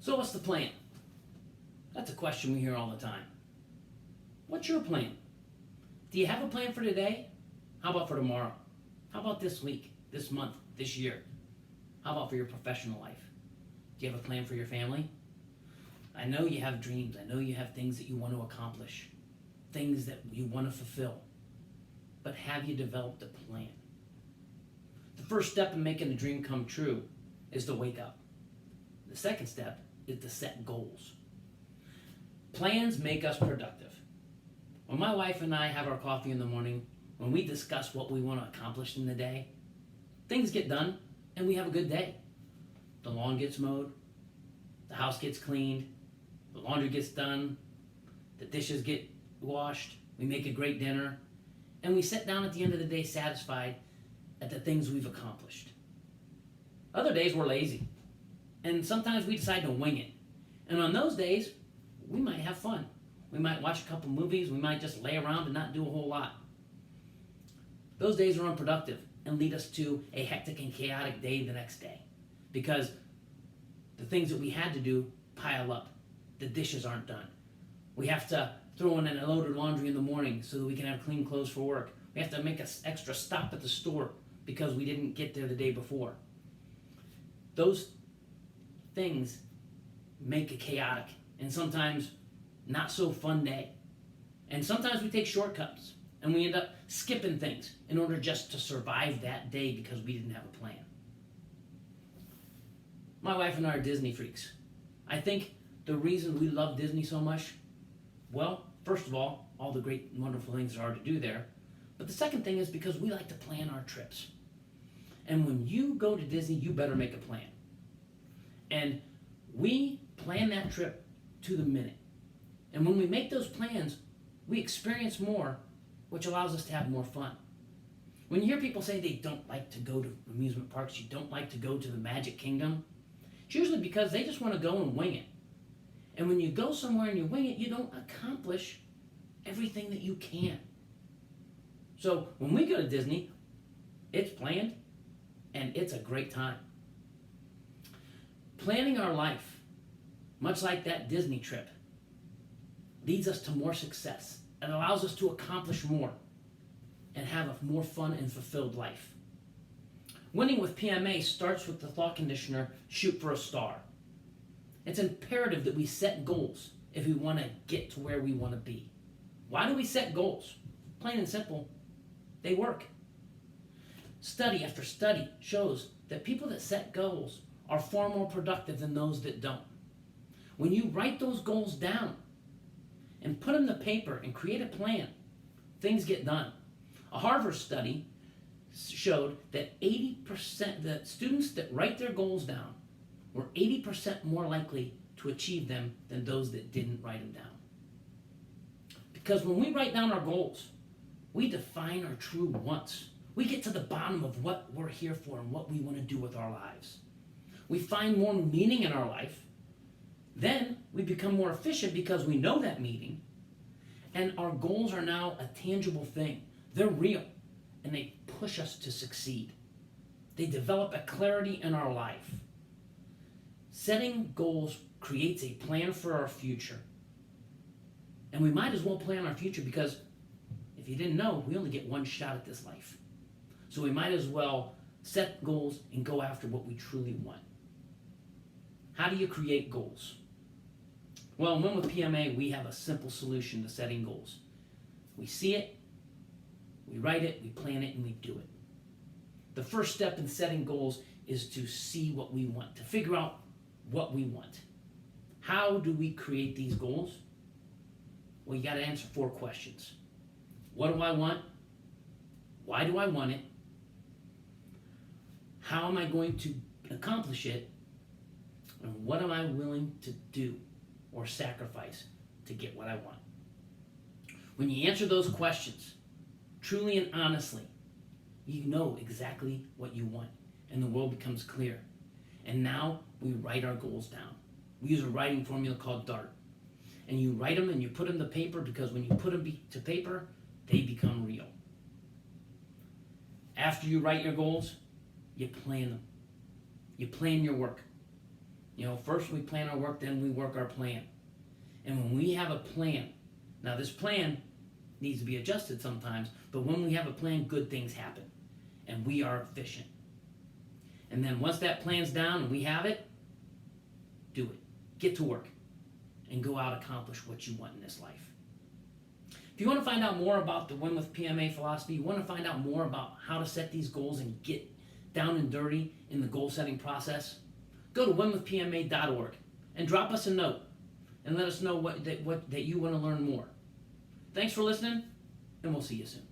So what's the plan? That's a question we hear all the time. What's your plan? Do you have a plan for today? How about for tomorrow? How about this week, this month, this year? How about for your professional life? Do you have a plan for your family? I know you have dreams. I know you have things that you want to accomplish, things that you want to fulfill. But have you developed a plan? The first step in making a dream come true is to wake up. The second step is to set goals. Plans make us productive. When my wife and I have our coffee in the morning, when we discuss what we want to accomplish in the day, things get done and we have a good day. The lawn gets mowed, the house gets cleaned, the laundry gets done, the dishes get washed, we make a great dinner, and we sit down at the end of the day satisfied at the things we've accomplished. Other days we're lazy, and sometimes we decide to wing it. And on those days, we might have fun. We might watch a couple movies, we might just lay around and not do a whole lot. Those days are unproductive and lead us to a hectic and chaotic day the next day, because the things that we had to do pile up. The dishes aren't done. We have to throw in a load of laundry in the morning so that we can have clean clothes for work. We have to make an extra stop at the store because we didn't get there the day before. Those things make a chaotic and sometimes not so fun day. And sometimes we take shortcuts and we end up skipping things in order just to survive that day because we didn't have a plan. My wife and I are Disney freaks. I think the reason we love Disney so much, well, first of all the great and wonderful things there are to do there. But the second thing is because we like to plan our trips. And when you go to Disney, you better make a plan. And we plan that trip to the minute. And when we make those plans, we experience more, which allows us to have more fun. When you hear people say they don't like to go to amusement parks, you don't like to go to the Magic Kingdom, it's usually because they just want to go and wing it. And when you go somewhere and you wing it, you don't accomplish everything that you can. So when we go to Disney, it's planned and it's a great time. Planning our life, much like that Disney trip, leads us to more success and allows us to accomplish more and have a more fun and fulfilled life. Winning with PMA starts with the thought conditioner, shoot for a star. It's imperative that we set goals if we want to get to where we want to be. Why do we set goals? Plain and simple, they work. Study after study shows that people that set goals are far more productive than those that don't. When you write those goals down and put them to paper and create a plan, things get done. A Harvard study showed that 80% the students that write their goals down were 80% more likely to achieve them than those that didn't write them down. Because when we write down our goals, we define our true wants. We get to the bottom of what we're here for and what we want to do with our lives. We find more meaning in our life. Then we become more efficient because we know that meaning. And our goals are now a tangible thing. They're real. And they push us to succeed. They develop a clarity in our life. Setting goals creates a plan for our future. And we might as well plan our future because if you didn't know, we only get one shot at this life. So we might as well set goals and go after what we truly want. How do you create goals? Well, in Win with PMA, we have a simple solution to setting goals. We see it, we write it, we plan it, and we do it. The first step in setting goals is to see what we want, to figure out what we want. How do we create these goals? Well, you got to answer 4 questions. What do I want? Why do I want it? How am I going to accomplish it? And what am I willing to do or sacrifice to get what I want? When you answer those questions, truly and honestly, you know exactly what you want, and the world becomes clear. And now we write our goals down. We use a writing formula called DART. And you write them and you put them to paper because when you put them to paper, they become real. After you write your goals, you plan them. You plan your work. First we plan our work, then we work our plan. And when we have a plan, now this plan needs to be adjusted sometimes, but when we have a plan, good things happen. And we are efficient. And then once that plan's down and we have it, do it. Get to work. And go out and accomplish what you want in this life. If you want to find out more about the Win with PMA philosophy, you want to find out more about how to set these goals and get down and dirty in the goal setting process, go to winwithpma.org and drop us a note and let us know that you want to learn more. Thanks for listening, and we'll see you soon.